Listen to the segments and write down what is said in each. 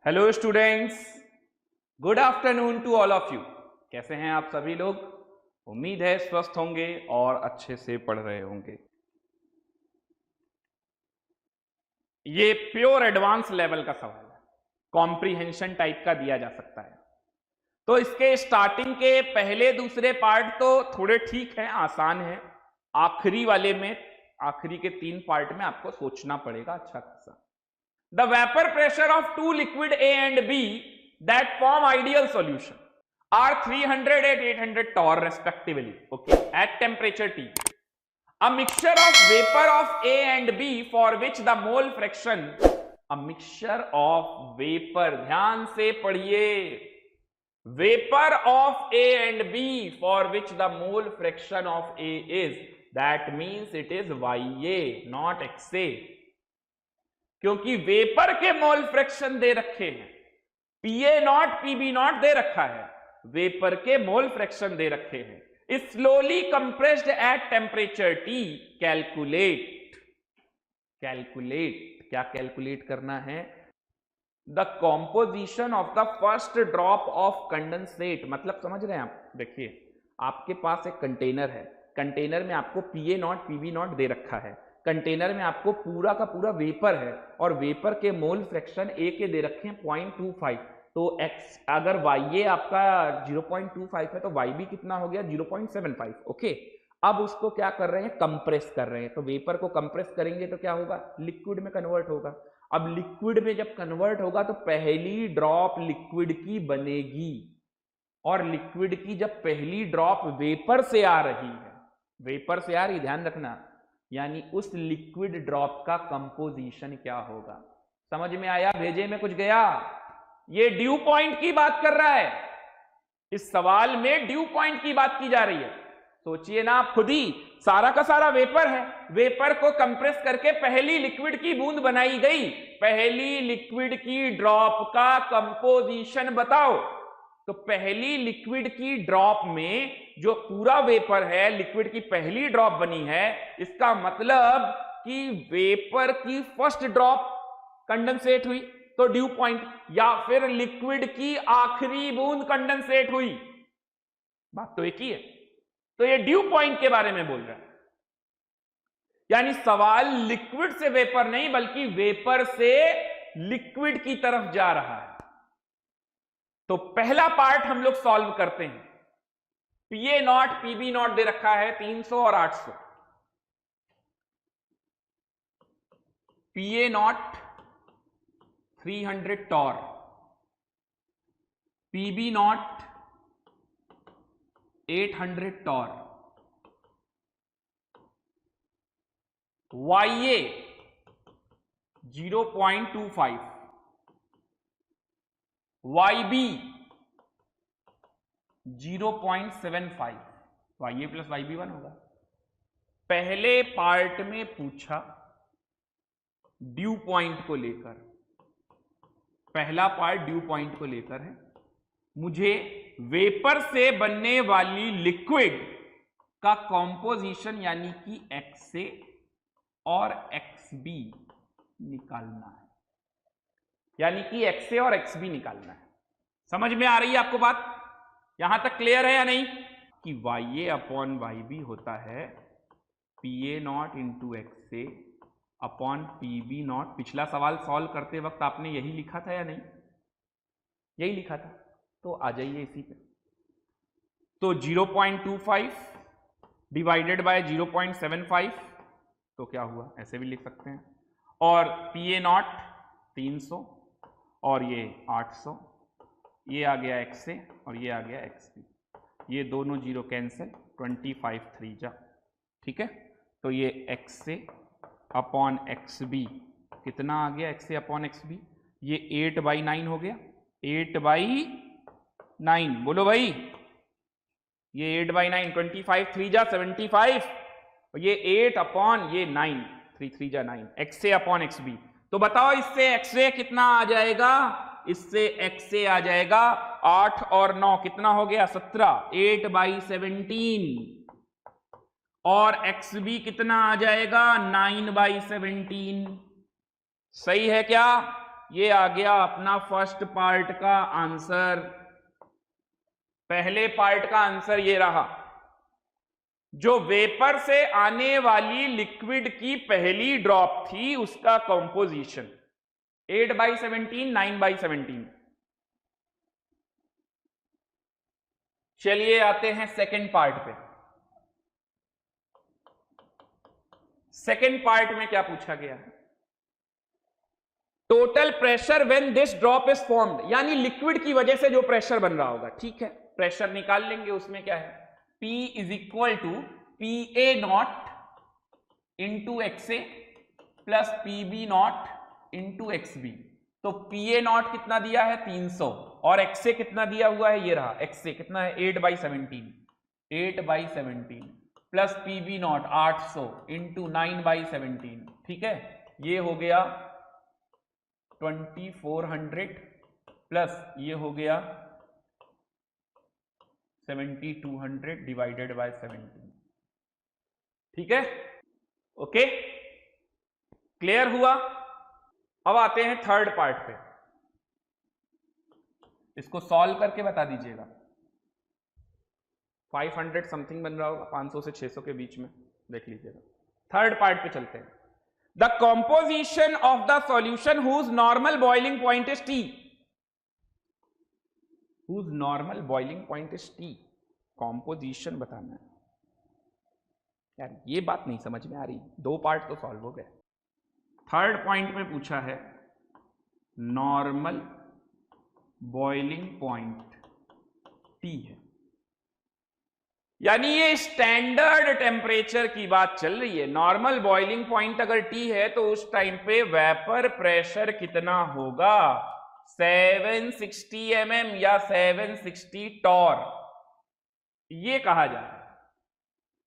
Hello students, good afternoon to all of you. कैसे हैं आप सभी लोग? उम्मीद है स्वस्थ होंगे और अच्छे से पढ़ रहे होंगे। ये प्योर एडवांस लेवल का सवाल है, कॉम्प्रिहेंशन टाइप का दिया जा सकता है। तो इसके स्टार्टिंग के पहले दूसरे पार्ट तो थोड़े ठीक है, आसान है। आखिरी वाले में, आखिरी के 3 पार्ट में आपको सोचना पड़ेगा अच्छा खासा। The vapor pressure of two liquid A and B that form ideal solution are 300 and 800 torr respectively, okay, at temperature T. A mixture of vapor of A and B for which the mole fraction, a mixture of vapor, ध्यान से पढ़िए, vapor of A and B for which the mole fraction of A is, that means it is YA not XA, क्योंकि vapour के mole fraction दे रखे हैं, PA not PB not दे रखा है, वेपर के मोल फ्रैक्शन दे रखे हैं। Slowly compressed at temperature T, calculate, क्या कैलकुलेट करना है? The composition of the first drop of condensate. मतलब समझ रहे हैं आप? देखिए, आपके पास एक कंटेनर है, कंटेनर में आपको पीए नॉट पीबी नॉट दे रखा है, कंटेनर में आपको पूरा का पूरा वेपर है और वेपर के मोल फ्रैक्शन ए के दे रखे हैं 0.25। तो एक्स, अगर वाई आपका 0.25 है तो वाई भी कितना हो गया? 0.75। ओके, अब उसको क्या कर रहे हैं? कंप्रेस कर रहे हैं। तो वेपर को कंप्रेस करेंगे तो क्या होगा? लिक्विड में कन्वर्ट होगा। अब लिक्विड में जब कन्वर्ट होगा तो पहली ड्रॉप लिक्विड की बनेगी, और लिक्विड की जब पहली ड्रॉप वेपर से आ रही है, वेपर से आ रही, ध्यान रखना, यानी उस लिक्विड ड्रॉप का कंपोजिशन क्या होगा? समझ में आया? भेजे में कुछ गया? ये ड्यू पॉइंट की बात कर रहा है, इस सवाल में ड्यू पॉइंट की बात की जा रही है। सोचिए ना आप खुद ही, सारा का सारा वेपर है, वेपर को कंप्रेस करके पहली लिक्विड की बूंद बनाई गई, पहली लिक्विड की ड्रॉप का कंपोजिशन बताओ। तो पहली लिक्विड की ड्रॉप में जो पूरा वेपर है, लिक्विड की पहली ड्रॉप बनी है, इसका मतलब कि वेपर की फर्स्ट ड्रॉप कंडेंसेट हुई तो ड्यू पॉइंट, या फिर लिक्विड की आखिरी बूंद कंडेंसेट हुई, बात तो एक ही है। तो ये ड्यू पॉइंट के बारे में बोल रहा है, यानी सवाल लिक्विड से वेपर नहीं बल्कि वेपर से लिक्विड की तरफ जा रहा है। तो पहला पार्ट हम लोग सॉल्व करते हैं। पीए नॉट पीबी नॉट दे रखा है 300 और 800। PA not 300 torr, PB not 800 torr, YA 0.25, YB 0.75, YA plus YB 1 होगा। पहले पार्ट में पूछा ड्यू पॉइंट को लेकर, पहला पार्ट ड्यू पॉइंट को लेकर है, मुझे वेपर से बनने वाली लिक्विड का कॉम्पोजिशन यानी कि XA और XB निकालना है, यानी कि XA और XB निकालना है। समझ में आ रही है आपको बात? यहां तक क्लियर है या नहीं? कि YA अपॉन YB होता है PA naught into XA upon PB not. पिछला सवाल सॉल्व करते वक्त आपने यही लिखा था या नहीं? यही लिखा था, तो आ जाइए इसी पे। तो 0.25 डिवाइडेड बाय 0.75, तो क्या हुआ? ऐसे भी लिख सकते हैं। और PA नॉट 300 और ये 800, ये आ गया XA और ये आ गया XB, ये दोनों जीरो कैंसिल, 25 3 जा, ठीक है। तो ये XA अपॉन XB कितना आ गया? XA अपॉन XB ये 8/9 हो गया, 8/9 बोलो भाई, ये 8/9, 25 3 जा 75, और ये 8 अपॉन ये 9, 3 3 जा 9, XA अपॉन XB। तो बताओ इससे XA कितना आ जाएगा? इससे XA आ जाएगा 8 और 9 कितना हो गया? 17, 8/17, और XB कितना आ जाएगा 9/17। सही है क्या? ये आ गया अपना फर्स्ट पार्ट का आंसर। पहले पार्ट का आंसर ये रहा। जो वेपर से आने वाली लिक्विड की पहली ड्रॉप थी उसका कंपोजिशन 8/17, 9/17। चलिए आते हैं सेकंड पार्ट पे। सेकंड पार्ट में क्या पूछा गया है? Total pressure when this drop is formed, यानी लिक्विड की वजह से जो प्रेशर बन रहा होगा। ठीक है, प्रेशर निकाल लेंगे। उसमें क्या है, P is equal to PA naught into XA plus PB naught into XB। तो PA नॉट कितना दिया है 300 और XA कितना दिया हुआ है, ये रहा। XA कितना है 8/17, 8/17 प्लस PB नॉट 800 इंटू 9/17। ठीक है, ये हो गया 2400 प्लस ये हो गया 7200 डिवाइडेड बाय 17। ठीक है, ओके, क्लियर हुआ। अब आते हैं थर्ड पार्ट पे। इसको सॉल्व करके बता दीजिएगा। 500 समथिंग बन रहा होगा, 500 से 600 के बीच में, देख लीजिएगा। थर्ड पार्ट पे चलते हैं। The composition of the solution whose normal boiling point is T। Whose normal boiling point is T। Composition बताना है यार, ये बात नहीं समझ में आ रही। दो पार्ट तो सॉल्व हो गए। थर्ड पॉइंट में पूछा है नॉर्मल बॉइलिंग पॉइंट T है, यानी ये स्टैंडर्ड टेम्परेचर की बात चल रही है। नॉर्मल बॉइलिंग पॉइंट अगर T है तो उस टाइम पे वेपर प्रेशर कितना होगा, 760 mm या 760 टॉर, ये कहा जा रहा है।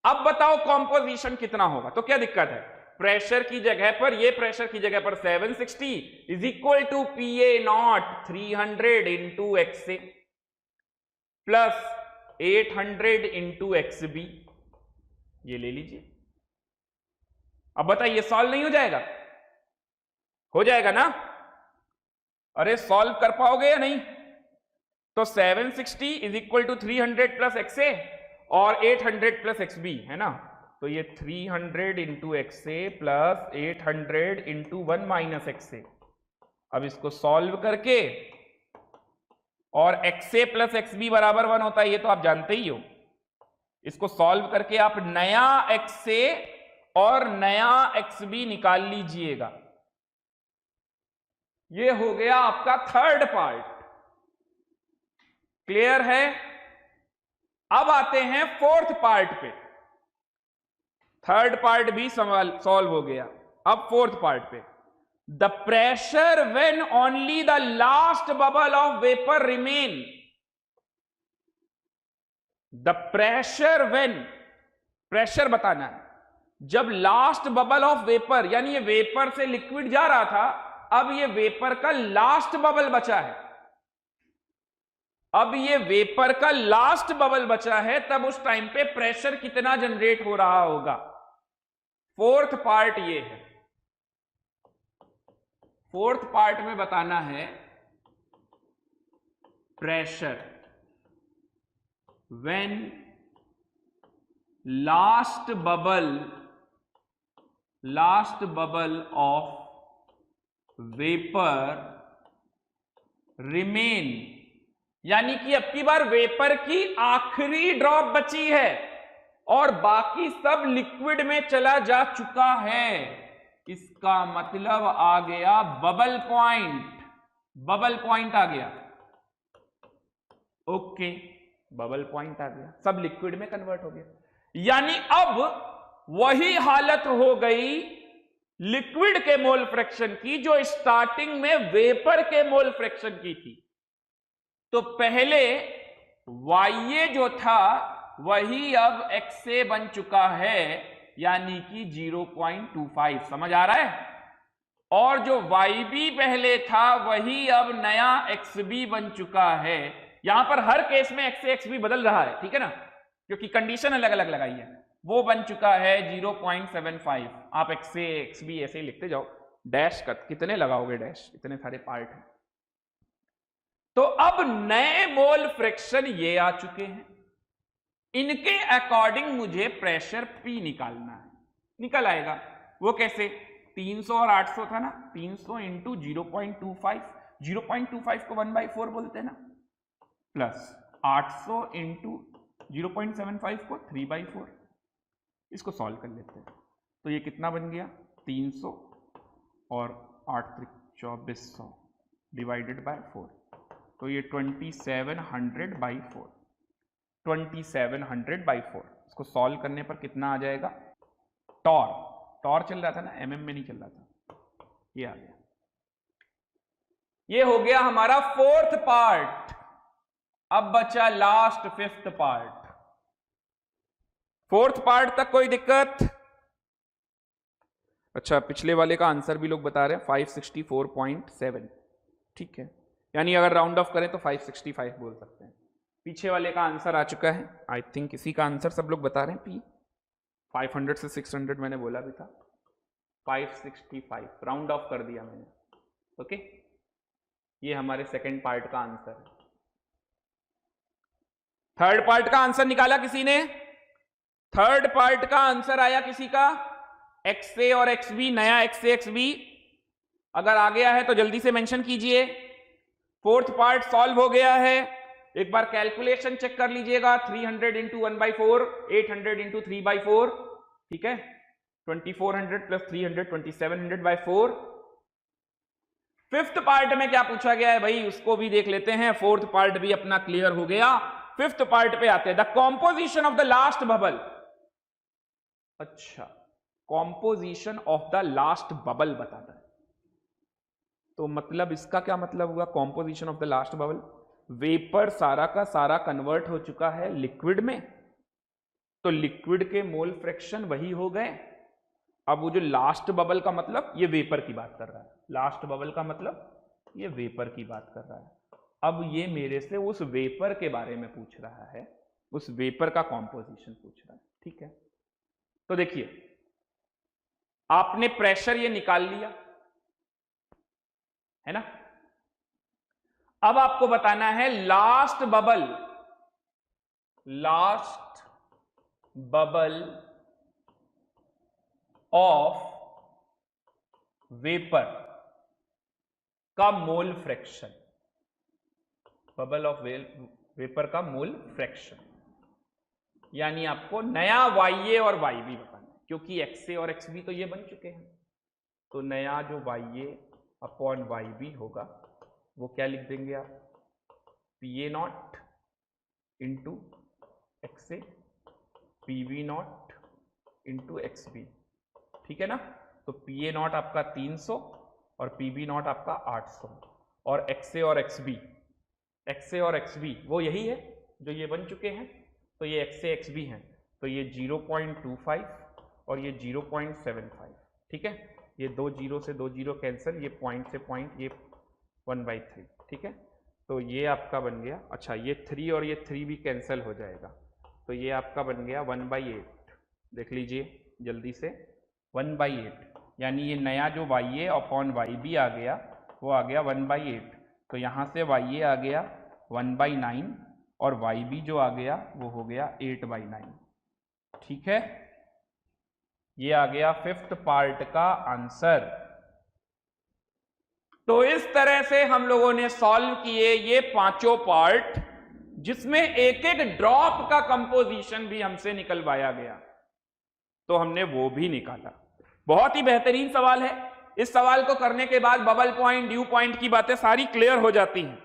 अब बताओ कंपोजिशन कितना होगा। तो क्या दिक्कत है, प्रेशर की जगह पर, ये प्रेशर की जगह पर 760 is equal to PA naught 300 into XA plus 800 into XB, ये ले लीजिए। अब बताइए सॉल्व नहीं हो जाएगा? हो जाएगा ना? अरे सॉल्व कर पाओगे या नहीं? तो 760 is equal to 300 plus XA और 800 प्लस XB है ना। तो ये 300 into XA plus 800 into 1 minus XA। अब इसको सॉल्व करके, और XA प्लस XB बराबर 1 होता है, ये तो आप जानते ही हो। इसको सॉल्व करके आप नया XA और नया XB निकाल लीजिएगा। ये हो गया आपका थर्ड पार्ट। क्लियर है? अब आते हैं फोर्थ पार्ट पे। थर्ड पार्ट भी सॉल्व हो गया। अब फोर्थ पार्ट पे, the pressure when only the last bubble of vapour remain. The pressure when, pressure बताना है जब लास्ट बबल ऑफ वेपर, यानी ये वेपर से लिक्विड जा रहा था, अब ये वेपर का लास्ट बबल बचा है। अब ये वेपर का लास्ट बबल बचा है, तब उस टाइम पे प्रेशर कितना जनरेट हो रहा होगा। फोर्थ पार्ट ये है। फोर्थ पार्ट में बताना है pressure when last bubble of vapour remain, यानी कि अब की बार वेपर की आखिरी ड्रॉप बची है और बाकी सब लिक्विड में चला जा चुका है। इसका मतलब आ गया बबल पॉइंट। बबल पॉइंट आ गया। ओके, बबल पॉइंट आ गया, सब लिक्विड में कन्वर्ट हो गया। यानी अब वही हालत हो गई लिक्विड के मोल फ्रैक्शन की जो स्टार्टिंग में वेपर के मोल फ्रैक्शन की थी। तो पहले YA जो था वही अब XA बन चुका है, यानी कि 0.25। समझ आ रहा है? और जो YB पहले था वही अब नया XB बन चुका है। यहां पर हर केस में XA XB बदल रहा है, ठीक है ना, क्योंकि कंडीशन अलग अलग लगाई है। वो बन चुका है 0.75। आप एक्स से एक्स बी ऐसे ही लिखते जाओ, डैश कट कितने लगाओगे, डैश इतने सारे पार्ट हैं। तो अब नए मोल फ्रैक्शन ये आ चुके हैं, इनके अकॉर्डिंग मुझे प्रेशर P निकालना है। निकल आएगा, वो कैसे, 300 और 800 था ना, 300 इंटू 0.25, 0.25 को 1/4 बोलते हैं ना, प्लस 800 इंटू 0.75 को 3/4। इसको सॉल्व कर लेते हैं, तो ये कितना बन गया, 300 और 8 × 2400 डिवाइडेड बाय 4, तो ये 2700/4, 2700/4। इसको सॉल्व करने पर कितना आ जाएगा, टॉर चल रहा था ना, mm में नहीं चल रहा था, ये आ गया। ये हो गया हमारा फोर्थ पार्ट। अब बचा last fifth part. Fourth part तक कोई दिक्कत? अच्छा, पिछले वाले का आंसर भी लोग बता रहे हैं 564.7, ठीक है, यानी अगर राउंड ऑफ करें तो 565 बोल सकते हैं। पीछे वाले का आंसर आ चुका है, आई थिंक इसी का आंसर सब लोग बता रहे हैं, P 500 से 600 मैंने बोला भी था, 565 राउंड ऑफ कर दिया मैंने। ओके, ये हमारे सेकंड पार्ट का आंसर है। थर्ड पार्ट का आंसर निकाला किसी ने? थर्ड पार्ट का आंसर आया किसी का? एक्स ए और एक्स बी, नया एक्स ए एक्स बी अगर आ गया है तो जल्दी से मेंशन कीजिए। फोर्थ पार्ट सॉल्व हो गया है, एक बार कैलकुलेशन चेक कर लीजिएगा। 300 इंटू 1/4, 800 इंटू 3/4, ठीक है, 2400 प्लस 300, 2700/4। फिफ्थ पार्ट में क्या पूछा गया है भाई, उसको भी देख लेते हैं। फोर्थ पार्ट भी अपना क्लियर हो गया, फिफ्थ पार्ट पे आते हैं। The composition of the last bubble. अच्छा, composition of the last bubble बताता है, तो मतलब इसका क्या मतलब हुआ, composition of the last bubble? Vapour सारा का सारा कन्वर्ट हो चुका है लिक्विड में, तो लिक्विड के मोल फ्रैक्शन वही हो गए। अब वो जो लास्ट बबल का मतलब, ये वेपर की बात कर रहा है, लास्ट बबल का मतलब ये वेपर की बात कर रहा है। अब ये मेरे से उस वेपर के बारे में पूछ रहा है, उस वेपर का कॉम्पोजिशन पूछ रहा है, ठीक है। तो देखिए, आपने प्रेशर ये निकाल लिया है ना, अब आपको बताना है लास्ट बबल ऑफ वेपर का mole fraction, bubble of vapour का मोल फ्रैक्शन, यानी आपको नया YA और YB बताना है, क्योंकि XA और XB तो ये बन चुके हैं। तो नया जो YA अपॉन YB होगा वो क्या लिख देंगे आप, PA0 into XA, PB0 into XB, ठीक है ना। तो PA0 आपका 300 और PB0 आपका 800, और XA और XB वो यही है जो ये बन चुके हैं, तो ये XA XB हैं, तो ये 0.25 और ये 0.75, ठीक है। ये 2 0 से 2 0 कैंसिल, ये पॉइंट से पॉइंट, ये 1/3, ठीक है। तो ये आपका बन गया, अच्छा ये 3 और ये 3 भी कैंसिल हो जाएगा, तो ये आपका बन गया 1/8। देख लीजिए जल्दी से, 1/8, यानी ये नया जो YA अपॉन YB आ गया वो आ गया 1/8। तो यहाँ से YA आ गया 1/9 और YB जो आ गया वो हो गया 8/9, ठीक है। ये आ गया फिफ्थ पार्ट का आंसर। तो इस तरह से हम लोगों ने सॉल्व किए ये पांचों पार्ट, जिसमें एक एक ड्रॉप का कंपोजिशन भी हमसे निकलवाया गया, तो हमने वो भी निकाला। बहुत ही बेहतरीन सवाल है। इस सवाल को करने के बाद बबल पॉइंट, ड्यू पॉइंट की बातें सारी क्लियर हो जाती हैं।